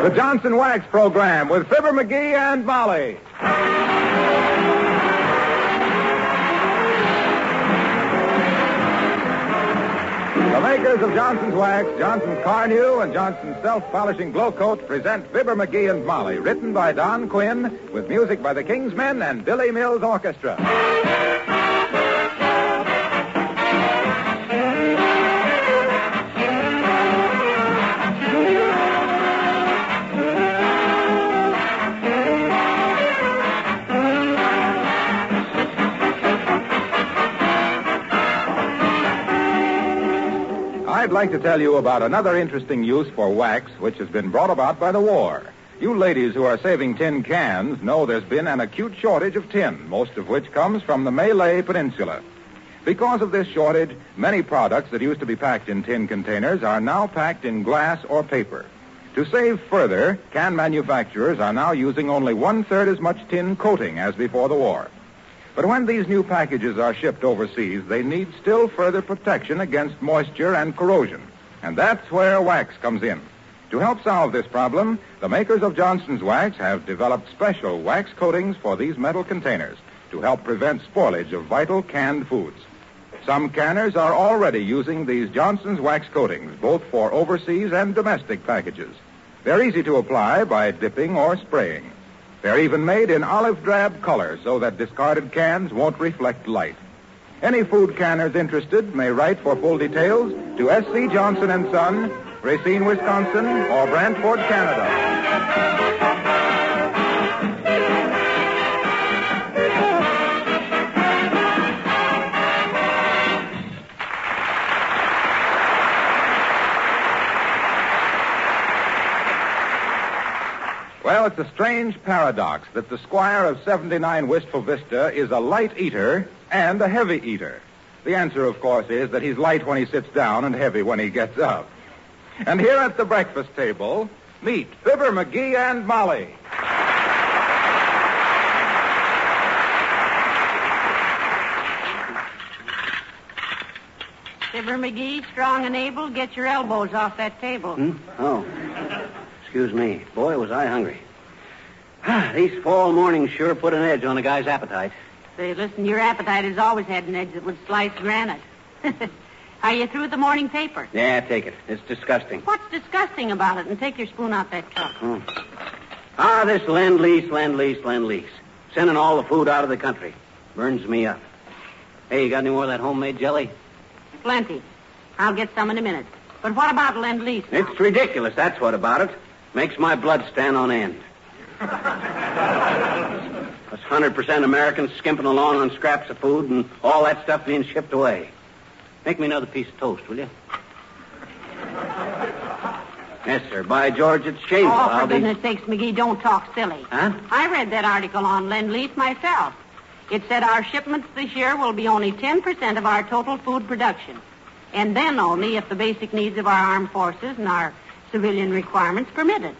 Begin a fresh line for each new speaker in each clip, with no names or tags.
The Johnson Wax Program with Fibber McGee and Molly. The makers of Johnson's Wax, Johnson's Carnew, and Johnson's Self-Polishing Glow Coat present Fibber McGee and Molly, written by Don Quinn, with music by the Kingsmen and Billy Mills Orchestra. I'd like to tell you about another interesting use for wax which has been brought about by the war. You ladies who are saving tin cans know there's been an acute shortage of tin, most of which comes from the Malay Peninsula. Because of this shortage, many products that used to be packed in tin containers are now packed in glass or paper. To save further, can manufacturers are now using only one-third as much tin coating as before the war. But when these new packages are shipped overseas, they need still further protection against moisture and corrosion. And that's where wax comes in. To help solve this problem, the makers of Johnson's Wax have developed special wax coatings for these metal containers to help prevent spoilage of vital canned foods. Some canners are already using these Johnson's Wax coatings, both for overseas and domestic packages. They're easy to apply by dipping or spraying. They're even made in olive drab color so that discarded cans won't reflect light. Any food canners interested may write for full details to S.C. Johnson & Son, Racine, Wisconsin, or Brantford, Canada. Well, it's a strange paradox that the squire of 79 Wistful Vista is a light eater and a heavy eater. The answer, of course, is that he's light when he sits down and heavy when he gets up. And here at the breakfast table, meet Fibber McGee and Molly.
Fibber McGee, strong and able, get your elbows off that table.
Oh. Excuse me. Boy, was I hungry. These fall mornings sure put an edge on a guy's appetite.
Say, listen, your appetite has always had an edge that would slice granite. Are you through with the morning paper?
Yeah, take it. It's disgusting.
What's disgusting about it? And take your spoon out that cup.
This lend-lease. Sending all the food out of the country. Burns me up. Hey, you got any more of that homemade jelly?
Plenty. I'll get some in a minute. But what about Lend-Lease?
It's ridiculous, that's what about it. Makes my blood stand on end. Us 100% Americans skimping along on scraps of food and all that stuff being shipped away. Make me another piece of toast, will you? Yes, sir. By George, it's shameful.
Oh, for goodness sakes, McGee, don't talk silly.
Huh?
I read that article on Lend-Lease myself. It said our shipments this year will be only 10% of our total food production. And then only if the basic needs of our armed forces and our civilian requirements permit it.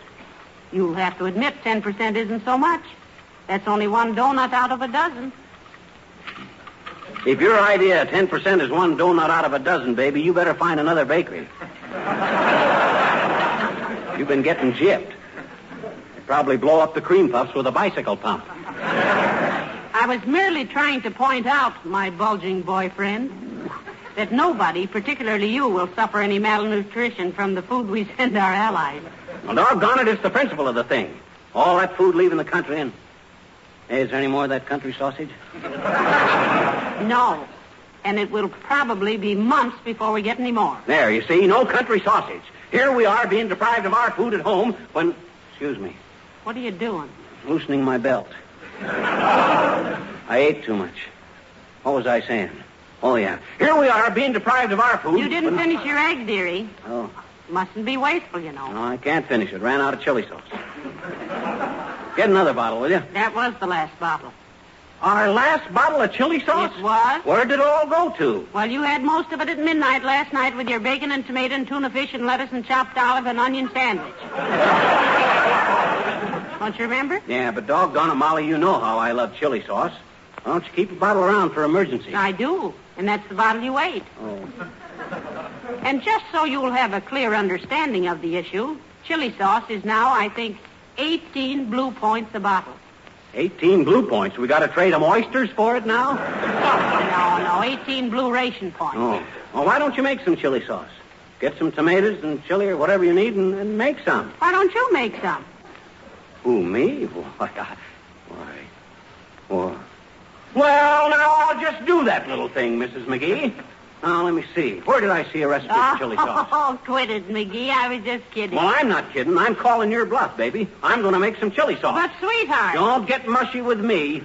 You'll have to admit 10% isn't so much. That's only one donut out of a dozen.
If your idea 10% is one donut out of a dozen, baby, you better find another bakery. You've been getting gypped. You'd probably blow up the cream puffs with a bicycle pump.
I was merely trying to point out, my bulging boyfriend, that nobody, particularly you, will suffer any malnutrition from the food we send our allies.
Well, doggone it, it's the principle of the thing. All that food leaving the country and... Hey, is there any more of that country sausage?
No. And it will probably be months before we get any more.
There, you see, no country sausage. Here we are being deprived of our food at home when... Excuse me.
What are you doing?
Loosening my belt. I ate too much. What was I saying? Oh, yeah. Here we are being deprived of our food.
You didn't finish your egg, dearie.
Oh.
Mustn't be wasteful, you know.
No, I can't finish it. Ran out of chili sauce. Get another bottle, will you?
That was the last bottle.
Our last bottle of chili sauce?
It was.
Where did it all go to?
Well, you had most of it at midnight last night with your bacon and tomato and tuna fish and lettuce and chopped olive and onion sandwich. Don't you remember?
Yeah, but doggone it, Molly, you know how I love chili sauce. Why don't you keep a bottle around for emergencies?
I do, and that's the bottle you ate.
Oh.
And just so you'll have a clear understanding of the issue, chili sauce is now, I think, 18 blue points a bottle.
18 blue points. We got to trade them oysters for it now?
No, 18 blue ration points.
Oh. Well, why don't you make some chili sauce? Get some tomatoes and chili or whatever you need and make some.
Why don't you make some?
Who, me? Why? Well, now I'll just do that little thing, Mrs. McGee. Now, let me see. Where did I see a recipe for chili sauce?
Oh, quit it, McGee. I was just kidding.
Well, I'm not kidding. I'm calling your bluff, baby. I'm going to make some chili sauce.
But, sweetheart...
Don't get mushy with me.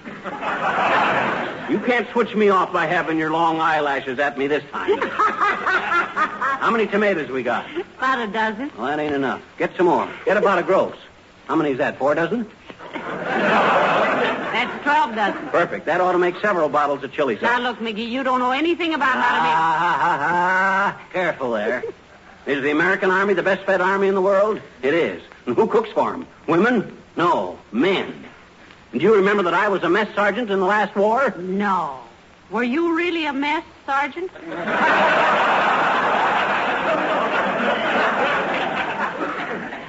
You can't switch me off by having your long eyelashes at me this time. How many tomatoes we got?
About a dozen.
Well, that ain't enough. Get some more. Get about a gross. How many is that, 4 dozen?
That's 12 dozen.
Perfect. That ought to make several bottles of chili sauce.
Now, look, McGee, you don't know anything about how to make...
Careful there. Is the American Army the best fed army in the world? It is. And who cooks for them? Women? No, men. And do you remember that I was a mess sergeant in the last war?
No. Were you really a mess sergeant?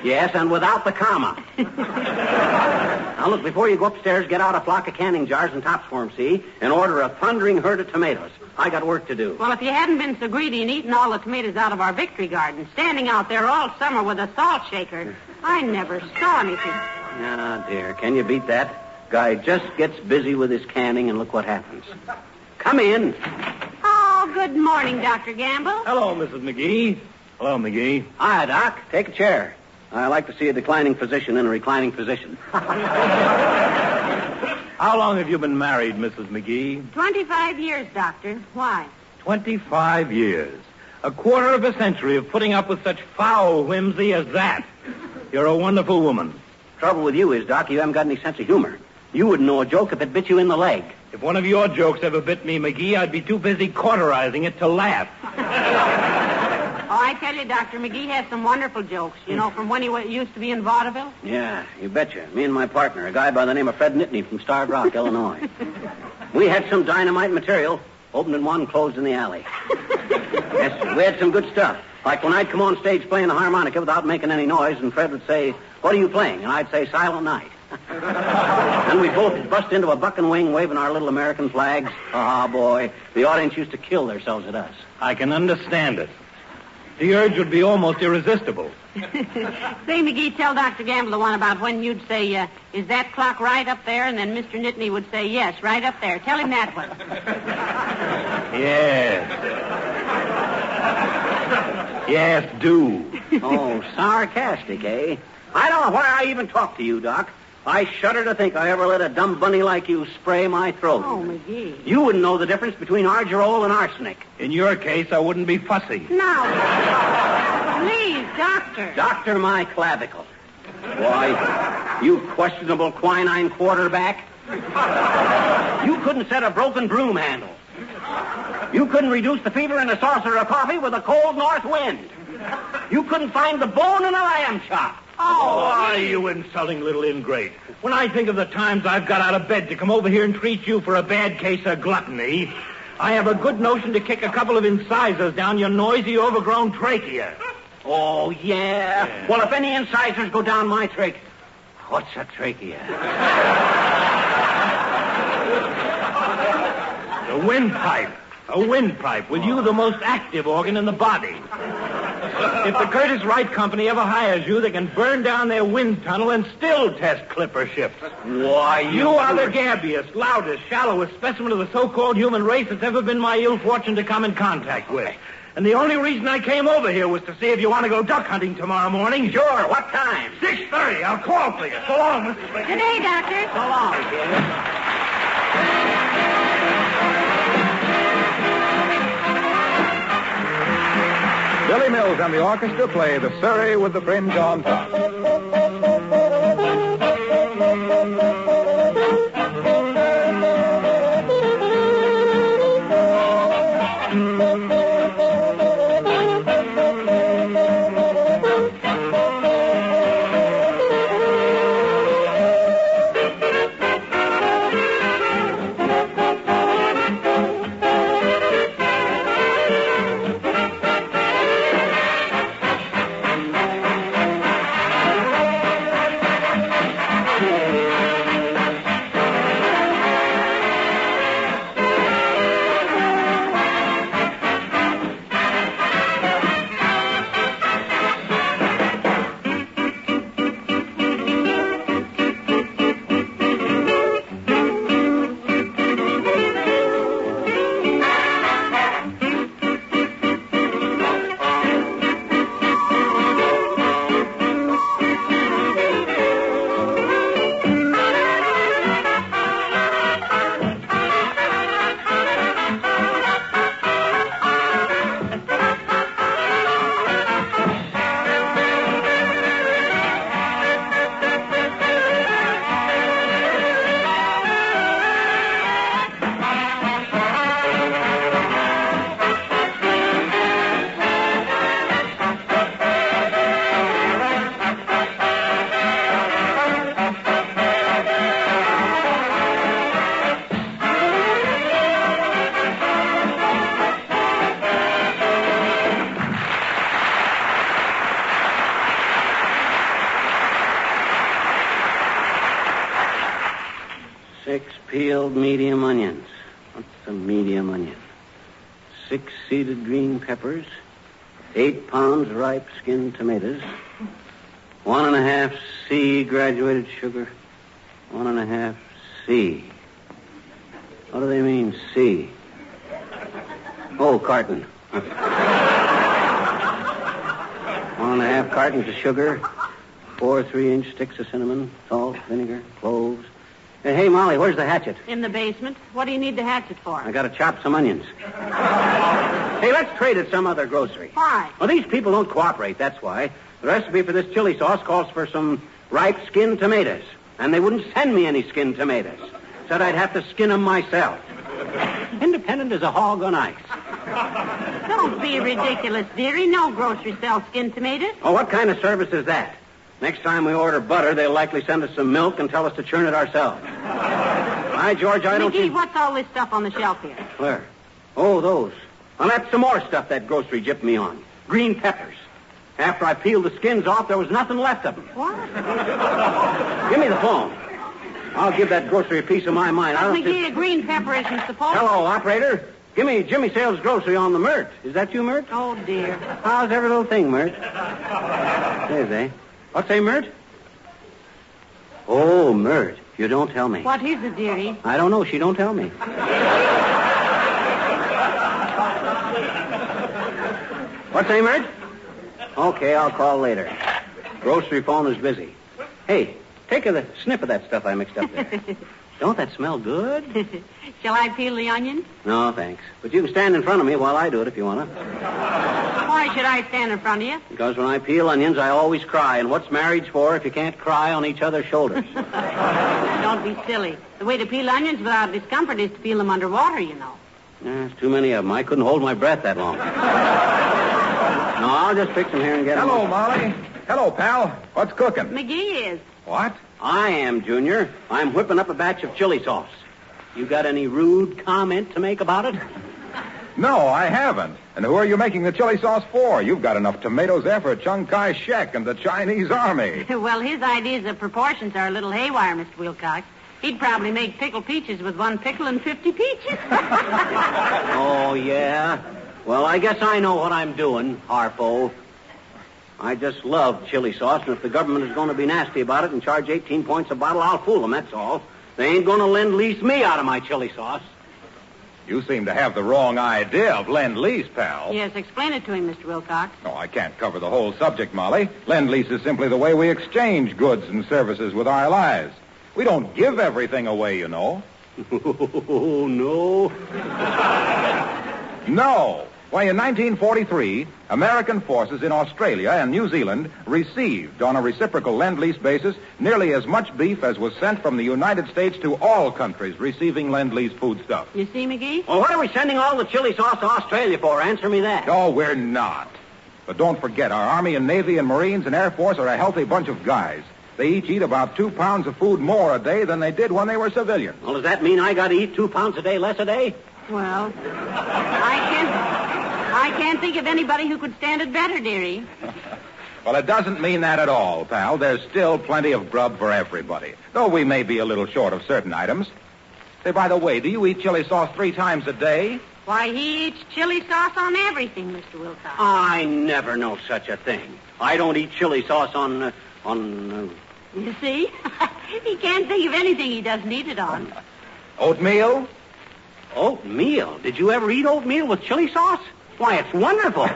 Yes, and without the comma. Now, look, before you go upstairs, get out a flock of canning jars and tops for 'em, see? And order a thundering herd of tomatoes. I got work to do.
Well, if you hadn't been so greedy and eaten all the tomatoes out of our victory garden, standing out there all summer with a salt shaker, I never saw anything.
Ah, dear, can you beat that? Guy just gets busy with his canning, and look what happens. Come in.
Oh, good morning, Dr. Gamble.
Hello, Mrs. McGee. Hello, McGee.
Hi, Doc. Take a chair. I like to see a declining physician in a reclining position.
How long have you been married, Mrs. McGee?
25 years, Doctor. Why?
25 years. A quarter of a century of putting up with such foul whimsy as that. You're a wonderful woman.
Trouble with you is, Doc, you haven't got any sense of humor. You wouldn't know a joke if it bit you in the leg.
If one of your jokes ever bit me, McGee, I'd be too busy cauterizing it to laugh.
Oh, I tell you, Dr. McGee has some wonderful jokes. You know, from when he used to be in vaudeville.
Yeah, you betcha. Me and my partner, a guy by the name of Fred Nittany from Starved Rock, Illinois. We had some dynamite material. Opened in one, closed in the alley. Yes, we had some good stuff. Like when I'd come on stage playing the harmonica without making any noise, and Fred would say, "What are you playing?" And I'd say, "Silent Night." And we both bust into a buck and wing waving our little American flags. Ah, boy, the audience used to kill themselves at us.
I can understand it. The urge would be almost irresistible.
Say, McGee, tell Dr. Gamble the one about when you'd say, "Is that clock right up there?" And then Mr. Nittany would say, "Yes, right up there." Tell him that one.
Yes. Yes, do.
Oh, sarcastic, eh? I don't know why I even talk to you, Doc. I shudder to think I ever let a dumb bunny like you spray my throat.
Oh, McGee.
You wouldn't know the difference between arginol and arsenic.
In your case, I wouldn't be fussy.
Now, please, Doctor.
Doctor my clavicle. Why, you questionable quinine quarterback. You couldn't set a broken broom handle. You couldn't reduce the fever in a saucer of coffee with a cold north wind. You couldn't find the bone in a lamb chop.
Oh, why, you insulting little ingrate. When I think of the times I've got out of bed to come over here and treat you for a bad case of gluttony, I have a good notion to kick a couple of incisors down your noisy, overgrown trachea.
Oh, yeah? Well, if any incisors go down my trachea... What's a trachea?
The windpipe. A windpipe, with you the most active organ in the body. If the Curtis Wright Company ever hires you, they can burn down their wind tunnel and still test clipper ships.
Why,
You are the gabbiest, loudest, shallowest specimen of the so-called human race that's ever been my ill fortune to come in contact with. And the only reason I came over here was to see if you want to go duck hunting tomorrow morning.
Sure, what time?
6:30. I'll call for you. So long, Mr. McGee.
Good day, Doctor.
So long, kid.
Billy Mills and the orchestra play the Surrey with the Fringe on Top.
6 peeled medium onions. What's a medium onion? 6 seeded green peppers. 8 pounds ripe skinned tomatoes. 1.5 C graduated sugar. 1.5 C. What do they mean, C? Oh, carton. 1.5 cartons of sugar. 4 3-inch sticks of cinnamon, salt, vinegar, cloves. Hey, Molly, where's the hatchet?
In the basement. What do you need the hatchet for?
I gotta chop some onions. Hey, let's trade at some other grocery.
Why?
Well, these people don't cooperate, that's why. The recipe for this chili sauce calls for some ripe skinned tomatoes. And they wouldn't send me any skinned tomatoes. Said I'd have to skin them myself. Independent as a hog on ice.
Don't be ridiculous, dearie. No grocery sells skinned tomatoes.
Oh, what kind of service is that? Next time we order butter, they'll likely send us some milk and tell us to churn it ourselves. Why, George, I don't
McGee,
see...
what's all this stuff on the shelf here?
Where? Oh, those. Well, that's some more stuff that grocery gypped me on. Green peppers. After I peeled the skins off, there was nothing left of them.
What?
Give me the phone. I'll give that grocery a piece of my mind.
But, McGee, a green pepper isn't supposed...
Hello, operator. Give me Jimmy Sales Grocery on the Mert. Is that you, Mert?
Oh, dear.
How's every little thing, Mert? There's, eh? What's a Mert? Oh, Mert. You don't tell me.
What is it, dearie?
I don't know. She don't tell me. What's a Mert? Okay, I'll call later. Grocery phone is busy. Hey, take a sniff of that stuff I mixed up there. Don't that smell good?
Shall I peel the onions?
No, thanks. But you can stand in front of me while I do it if you want to.
Why should I stand in front of you?
Because when I peel onions, I always cry. And what's marriage for if you can't cry on each other's shoulders?
Don't be silly. The way to peel onions without discomfort is to peel them underwater, you know.
There's too many of them. I couldn't hold my breath that long. No, I'll just fix them here and get them.
Hello, Molly. Hello, pal. What's cooking?
McGee is.
What?
I am, Junior. I'm whipping up a batch of chili sauce. You got any rude comment to make about it?
No, I haven't. And who are you making the chili sauce for? You've got enough tomatoes there for Chiang Kai-shek and the Chinese army.
Well, his ideas of proportions are a little haywire, Mr. Wilcox. He'd probably make pickled peaches with 1 pickle and 50 peaches.
Oh, yeah? Well, I guess I know what I'm doing, Harpo. I just love chili sauce, and if the government is going to be nasty about it and charge 18 points a bottle, I'll fool them, that's all. They ain't going to lend-lease me out of my chili sauce.
You seem to have the wrong idea of lend-lease, pal.
Yes, explain it to him, Mr. Wilcox.
No, I can't cover the whole subject, Molly. Lend-lease is simply the way we exchange goods and services with our allies. We don't give everything away, you know.
Oh, no.
No. Why, in 1943, American forces in Australia and New Zealand received, on a reciprocal Lend-Lease basis, nearly as much beef as was sent from the United States to all countries receiving Lend-Lease foodstuff.
You see, McGee?
Well, what are we sending all the chili sauce to Australia for? Answer me that.
No, we're not. But don't forget, our Army and Navy and Marines and Air Force are a healthy bunch of guys. They each eat about 2 pounds of food more a day than they did when they were civilians.
Well, does that mean I got to eat 2 pounds a day less a day?
Well, I can't think of anybody who could stand it better, dearie.
Well, it doesn't mean that at all, pal. There's still plenty of grub for everybody, though we may be a little short of certain items. Say, by the way, do you eat chili sauce 3 times a day?
Why, he eats chili sauce on everything, Mr. Wilcox.
I never know such a thing. I don't eat chili sauce on...
You see? He can't think of anything he doesn't eat it on.
Oatmeal?
Oatmeal? Did you ever eat oatmeal with chili sauce? Why, it's wonderful.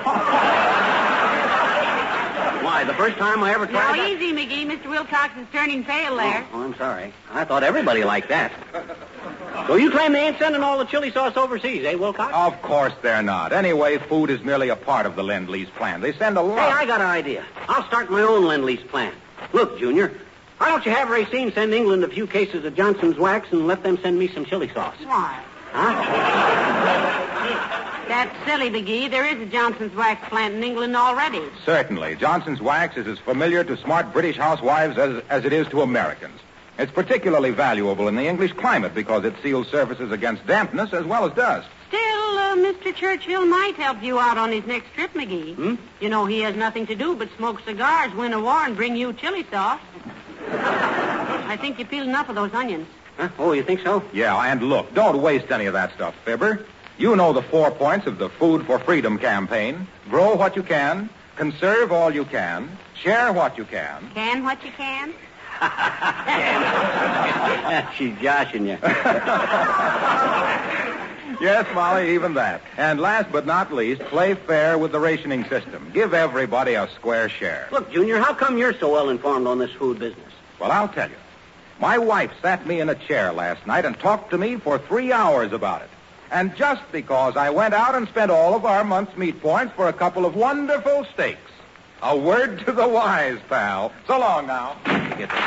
Why, the first time I ever tried
Now,
that...
easy, McGee. Mr. Wilcox is turning pale there.
Oh, I'm sorry. I thought everybody liked that. So you claim they ain't sending all the chili sauce overseas, eh, Wilcox?
Of course they're not. Anyway, food is merely a part of the Lend-Lease plan. They send a lot.
Hey, I got an idea. I'll start my own Lend-Lease plan. Look, Junior, why don't you have Racine send England a few cases of Johnson's wax and let them send me some chili sauce?
Why?
Huh?
That's silly, McGee. There is a Johnson's wax plant in England already.
Certainly. Johnson's wax is as familiar to smart British housewives as it is to Americans. It's particularly valuable in the English climate because it seals surfaces against dampness as well as dust.
Still, Mr. Churchill might help you out on his next trip, McGee. You know, he has nothing to do but smoke cigars, win a war, and bring you chili sauce. I think you peeled enough of those onions.
Huh? Oh, you think so?
Yeah, and look, don't waste any of that stuff, Fibber. You know the 4 points of the Food for Freedom campaign. Grow what you can, conserve all you can, share what you can.
Can what you can?
She's joshing you.
Yes, Molly, even that. And last but not least, play fair with the rationing system. Give everybody a square share.
Look, Junior, how come you're so well informed on this food business?
Well, I'll tell you. My wife sat me in a chair last night and talked to me for 3 hours about it. And just because I went out and spent all of our month's meat points for a couple of wonderful steaks. A word to the wise, pal. So long now. Get this.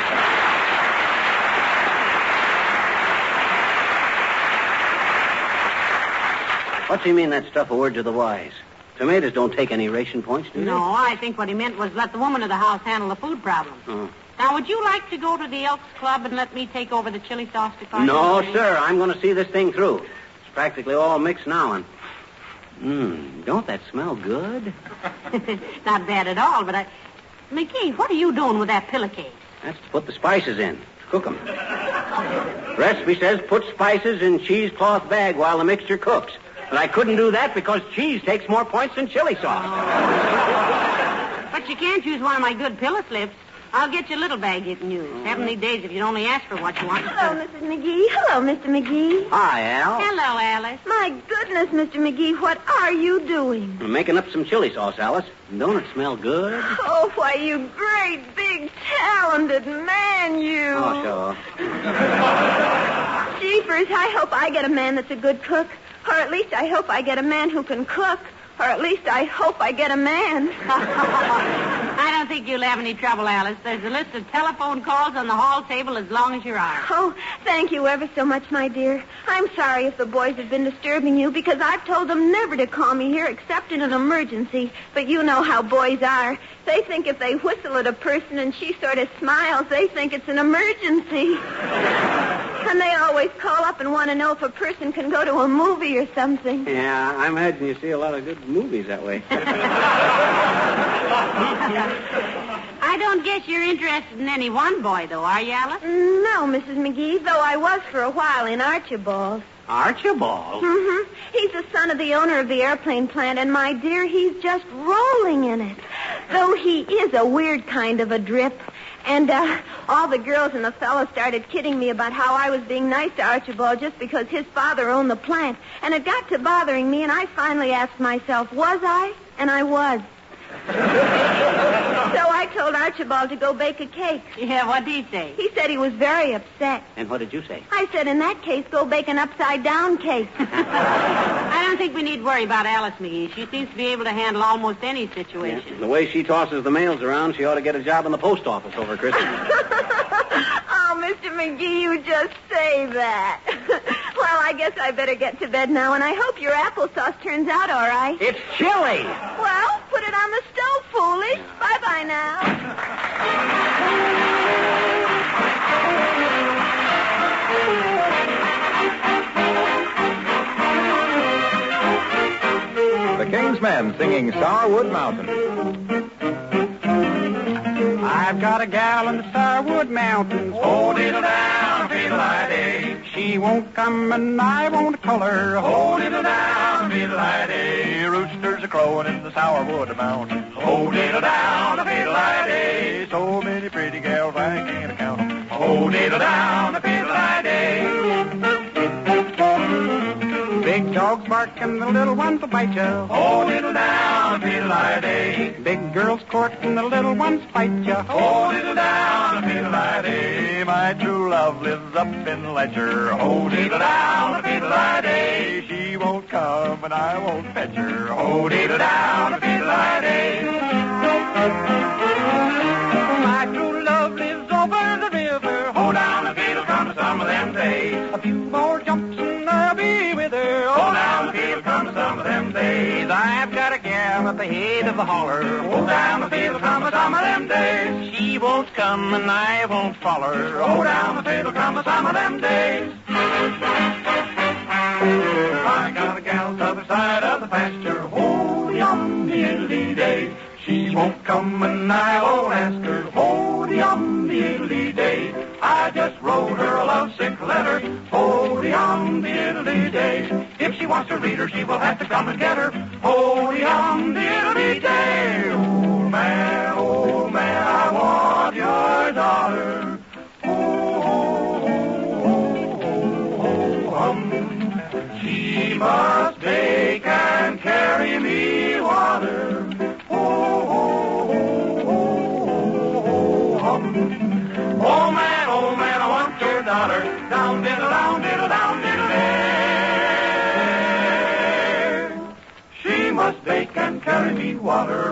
What's he mean, that stuff, a word to the wise? Tomatoes don't take any ration points, do they?
No, I think what he meant was let the woman of the house handle the food problem.
Oh.
Now, would you like to go to the Elks Club and let me take over the chili sauce department?
No, sir. I'm going to see this thing through. It's practically all mixed now, and... don't that smell good?
Not bad at all, but McGee, what are you doing with that pillowcase?
That's to put the spices in. Cook them. Recipe says put spices in cheesecloth bag while the mixture cooks. But I couldn't do that because cheese takes more points than chili sauce.
But you can't use one of my good pillow slips. I'll get you a little bag you can use. 70 days if you'd only ask for what you want.
Hello, Mrs. McGee. Hello, Mr. McGee.
Hi, Al.
Hello, Alice.
My goodness, Mr. McGee, what are you doing?
I'm making up some chili sauce, Alice. Don't it smell good?
Oh, why, you great, big, talented man, you.
Oh, sure.
Jeepers, I hope I get a man that's a good cook. Or at least I hope I get a man who can cook. Or at least I hope I get a man.
I don't think you'll have any trouble, Alice. There's a list of telephone calls on the hall table as long as your arm.
Oh, thank you ever so much, my dear. I'm sorry if the boys have been disturbing you because I've told them never to call me here except in an emergency. But you know how boys are. They think if they whistle at a person and she sort of smiles, they think it's an emergency. And they always call up and want to know if a person can go to a movie or something.
Yeah, I imagine you see a lot of good movies that way.
I don't guess you're interested in any one boy, though, are you, Alice?
No, Mrs. McGee, though I was for a while in Archibald.
Archibald?
Mm-hmm. He's the son of the owner of the airplane plant, and, my dear, he's just rolling in it. Though he is a weird kind of a drip. And all the girls and the fellows started kidding me about how I was being nice to Archibald just because his father owned the plant. And it got to bothering me, and I finally asked myself, was I? And I was. So I told Archibald to go bake a cake.
Yeah, what did he say?
He said he was very upset.
And what did you say?
I said, in that case, go bake an upside-down cake.
I don't think we need worry about Alice McGee. She seems to be able to handle almost any situation.
Yeah. The way she tosses the mails around, she ought to get a job in the post office over Christmas.
Oh, Mr. McGee, you just say that. Well, I guess I better get to bed now, and I hope your applesauce turns out all right.
It's chilly.
Well, put it on the stove, foolish. Bye-bye now.
The King's Men singing Sourwood Mountain.
I've got a gal in the Sourwood Mountains.
Hold it down, fiddle-I-day.
She won't come and I won't call her.
Hold it down, fiddle-I-day.
Roosters are crowing in the Sourwood Mountains.
Hold it down, fiddle-I-day.
So many pretty gals I can't count 'em.
Hold it down, fiddle-I-day.
Big dogs bark and the little ones will bite you.
Hold it down, fiddle-I-day.
Big girls court and the little ones fight you.
Hold it down, fiddle-I-day.
My true love lives up in Ledger.
Hold it down, fiddle-I-day.
She won't come and I won't fetch her.
Hold it down, fiddle-I-day.
My true love lives over the river.
Hold down the fiddle, come some of them days.
A few more jumps and I'll be with her.
Hold down the fiddle, come some of them days.
I've got a gal at the head of the holler.
Hold down the fiddle, come some of them days.
She won't come and I won't follow her.
Hold down the fiddle, come some of them days. I got a gal to the other side of the pasture. Hold yum, diddly day.
She won't come and I won't ask her. Ho-de-yum-de-diddly-day. I just wrote her a lovesick letter. Ho-de-yum-de-diddly-day. If she wants to read her, she will have to come and get her. Ho-de-yum-de-diddly-day. Old man, I want your daughter. She must bake and carry me water. Oh man, I want your daughter. Down, diddle, down, diddle, down, diddle, day. She must bake and carry me water.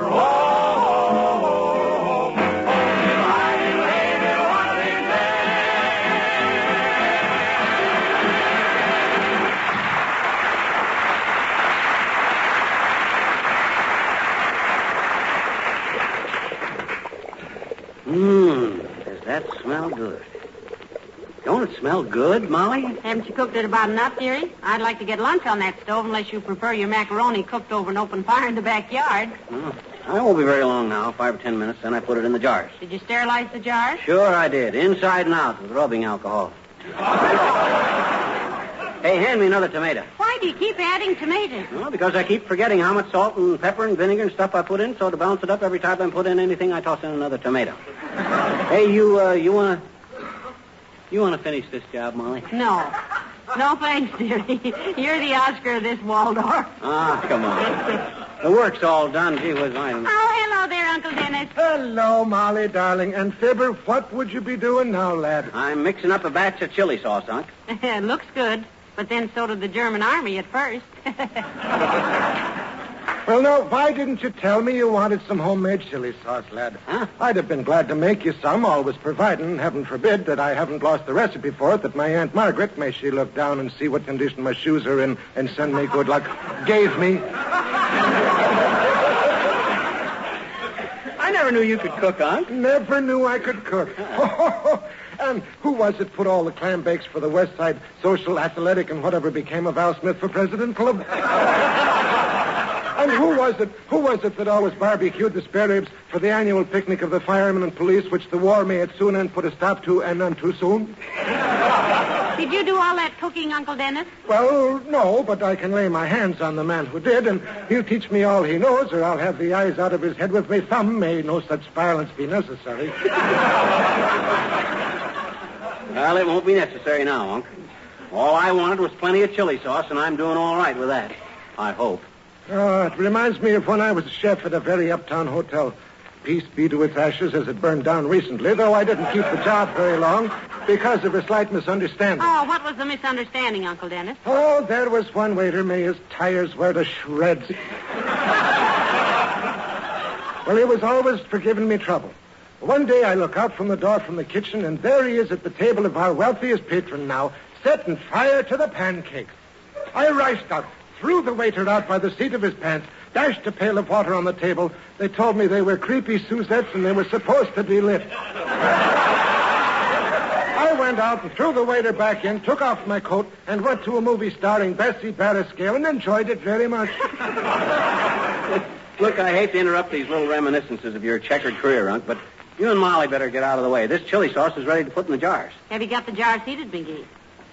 Does that smell good? Don't it smell good, Molly?
Haven't you cooked it about enough, dearie? I'd like to get lunch on that stove unless you prefer your macaroni cooked over an open fire in the backyard.
I won't be very long now, 5 or 10 minutes, then I put it in the jars.
Did you sterilize the jars?
Sure I did, inside and out with rubbing alcohol. Hey, hand me another tomato.
Why do you keep adding tomatoes?
Well, because I keep forgetting how much salt and pepper and vinegar and stuff I put in, so to balance it up every time I put in anything, I toss in another tomato. Hey, you wanna finish this job, Molly?
No. No, thanks, dearie. You're the Oscar of this Waldorf.
Ah, come on. The work's all done. Gee whiz, I...
Oh, hello there, Uncle Dennis.
Hello, Molly, darling. And Fibber, what would you be doing now, lad?
I'm mixing up a batch of chili sauce, Unc.
Looks good. But then so did the German army at first.
Well, no, why didn't you tell me you wanted some homemade chili sauce, lad?
Huh?
I'd have been glad to make you some, always providing, heaven forbid, that I haven't lost the recipe for it, that my Aunt Margaret, may she look down and see what condition my shoes are in and send me good luck, gave me.
I never knew you could cook, Unc.
Never knew I could cook. And who was it put all the clam bakes for the West Side Social, Athletic, and whatever became of Al Smith for President Club? And who was it that always barbecued the spare ribs for the annual picnic of the firemen and police, which the war may at soon end put a stop to, and none too soon?
Did you do all that cooking, Uncle Dennis?
Well, no, but I can lay my hands on the man who did, and he'll teach me all he knows, or I'll have the eyes out of his head with my thumb. May no such violence be necessary.
Well, it won't be necessary now, Unc. All I wanted was plenty of chili sauce, and I'm doing all right with that. I hope.
Oh, it reminds me of when I was a chef at a very uptown hotel. Peace be to its ashes as it burned down recently, though I didn't keep the job very long because of a slight misunderstanding.
Oh, what was the misunderstanding, Uncle Dennis?
Oh, there was one waiter, may his tires wear to shreds. Well, he was always for giving me trouble. One day I look out from the door from the kitchen, and there he is at the table of our wealthiest patron now, setting fire to the pancakes. I rushed out, threw the waiter out by the seat of his pants, dashed a pail of water on the table. They told me they were creepy Suzettes and they were supposed to be lit. I went out and threw the waiter back in, took off my coat, and went to a movie starring Bessie Barriscale and enjoyed it very much.
Look, I hate to interrupt these little reminiscences of your checkered career, Unc, but you and Molly better get out of the way. This chili sauce is ready to put in the jars.
Have you got the jars heated, McGee?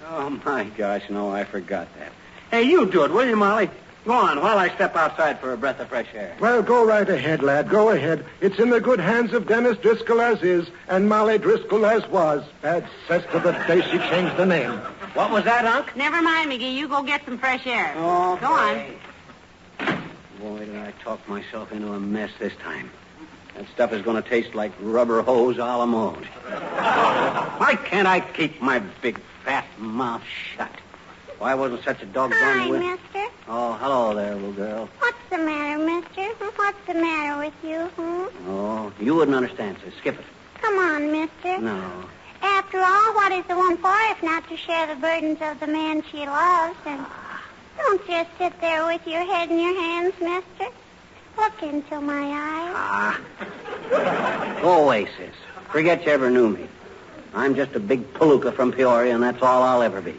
Oh, my gosh, no, I forgot that. Hey, you do it, will you, Molly? Go on, while I step outside for a breath of fresh air.
Well, go right ahead, lad. Go ahead. It's in the good hands of Dennis Driscoll as is, and Molly Driscoll as was. Bad cess to the day she changed the name.
What was that, Unc?
Never mind, McGee. You go get some fresh air.
Oh,
Go on.
Boy, did I talk myself into a mess this time. That stuff is going to taste like rubber hose a la mode. Why can't I keep my big fat mouth shut? Why wasn't such a doggone...
Hi, mister.
Oh, hello there, little girl.
What's the matter, mister? What's the matter with you,
Oh, you wouldn't understand, so skip it.
Come on, mister.
No.
After all, what is the woman for if not to share the burdens of the man she loves? And don't just sit there with your head in your hands, mister. Look into my eyes.
Go away, sis. Forget you ever knew me. I'm just a big palooka from Peoria, and that's all I'll ever be.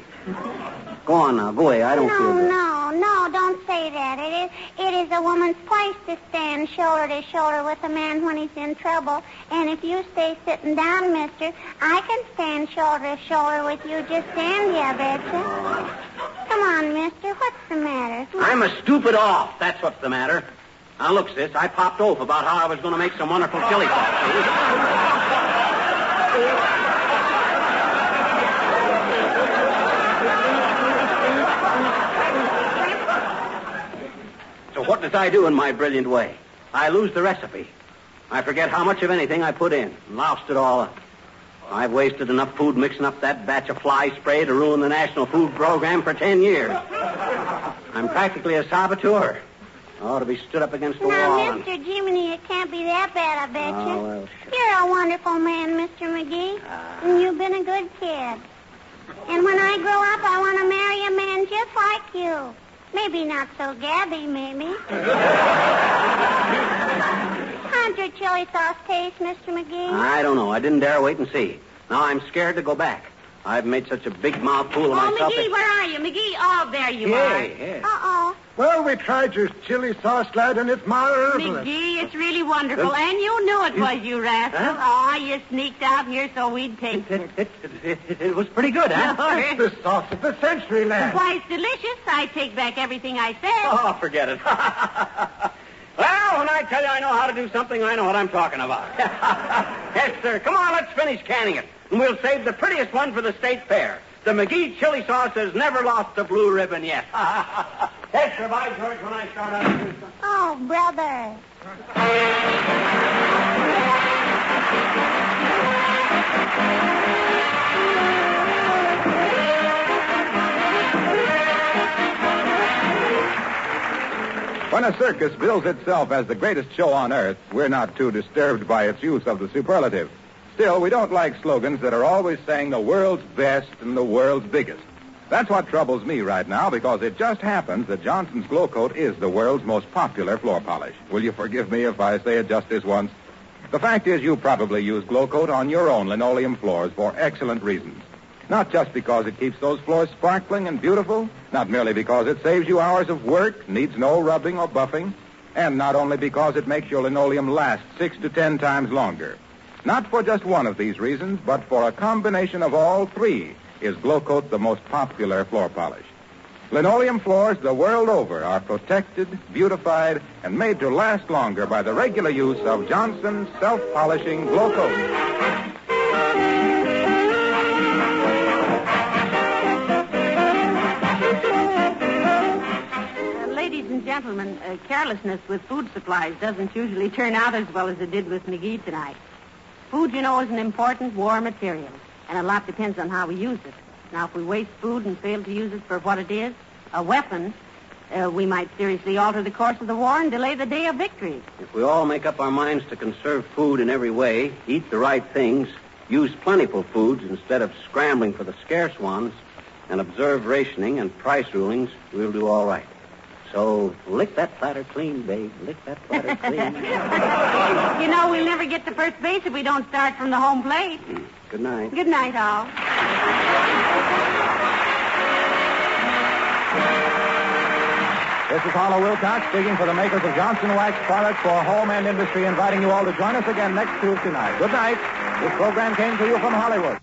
Go on now. Go away. I don't feel good.
No, don't say say that. It is a woman's place to stand shoulder to shoulder with a man when he's in trouble. And if you stay sitting down, mister, I can stand shoulder to shoulder with you. Just stand here, I betcha. Come on, mister. What's the matter?
I'm a stupid off. That's what's the matter. Now, look, sis, I popped off about how I was going to make some wonderful chili sauce. So what does I do in my brilliant way? I lose the recipe. I forget how much of anything I put in. Loused it all up. I've wasted enough food mixing up that batch of fly spray to ruin the National Food Program for 10 years. I'm practically a saboteur. I ought to be stood up against the wall.
Now, Mr. Jiminy, it can't be that bad, I bet you.
Oh, well, sure.
You're a wonderful man, Mr. McGee, and you've been a good kid. And when I grow up, I want to marry a man just like you. Maybe not so gabby, maybe. How'd your chili sauce taste, Mr. McGee?
I don't know. I didn't dare wait and see. Now I'm scared to go back. I've made such a big mouthful of myself.
McGee, where are you? McGee, oh, there you are.
Yeah.
Uh-oh.
Well, we tried your chili sauce, lad, and it's marvelous.
McGee, it's really wonderful. And you knew it was you, rascal.
Huh?
Oh, you sneaked out here so we'd taste it.
It was pretty good, huh?
It's the sauce of the century, lad.
Why, it's delicious. I take back everything I said.
Oh, forget it. Well, when I tell you I know how to do something, I know what I'm talking about. Yes, sir. Come on, let's finish canning it. And we'll save the prettiest one for the state fair. The McGee chili sauce has never lost a blue ribbon yet. Yes, sir. By George, when I start out to do something.
Oh, brother.
When a circus bills itself as the greatest show on earth, we're not too disturbed by its use of the superlative. Still, we don't like slogans that are always saying the world's best and the world's biggest. That's what troubles me right now, because it just happens that Johnson's Glow Coat is the world's most popular floor polish. Will you forgive me if I say it just this once? The fact is, you probably use Glow Coat on your own linoleum floors for excellent reasons. Not just because it keeps those floors sparkling and beautiful, not merely because it saves you hours of work, needs no rubbing or buffing, and not only because it makes your linoleum last 6 to 10 times longer. Not for just one of these reasons, but for a combination of all three is Glow Coat the most popular floor polish. Linoleum floors the world over are protected, beautified, and made to last longer by the regular use of Johnson's self-polishing Glow Coat.
Ladies and gentlemen, carelessness with food supplies doesn't usually turn out as well as it did with McGee tonight. Food, you know, is an important war material, and a lot depends on how we use it. Now, if we waste food and fail to use it for what it is, a weapon, we might seriously alter the course of the war and delay the day of victory.
If we all make up our minds to conserve food in every way, eat the right things, use plentiful foods instead of scrambling for the scarce ones, and observe rationing and price rulings, we'll do all right. So, lick that platter clean, babe. Lick that platter clean.
You know, we'll never get to first base if we don't start from the home plate.
Good night.
Good night, all.
This is Harlow Wilcox speaking for the makers of Johnson Wax products for home and industry, inviting you all to join us again next Tuesday night. Good night. This program came to you from Hollywood.